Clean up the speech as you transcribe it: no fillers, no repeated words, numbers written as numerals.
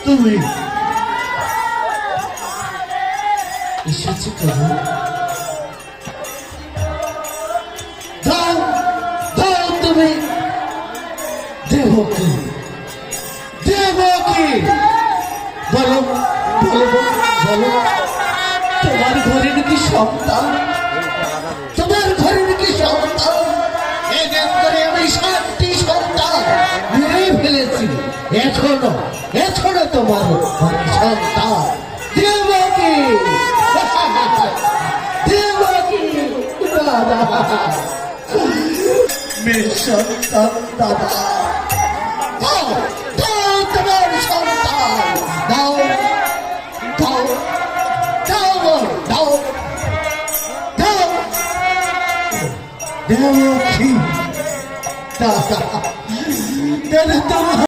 তুমি এসেছি কেন? দাও দাও তুমি দেবকি দেবকি বলো বলো বলো তোমার ঘরে নাকি সন্তান, তোমার ঘরে নাকি সন্তান। এক এক করে আমি 7টি সন্তান মেরে ফেলেছি, এখনো এখনো তোমার সন্তান দেবকি দেবকি দাদা মেয়ে সন্তান দাদা দাও দাও তোমার সন্তান দাও দাও দাও দাও দাও দেবকি দাদা দাদা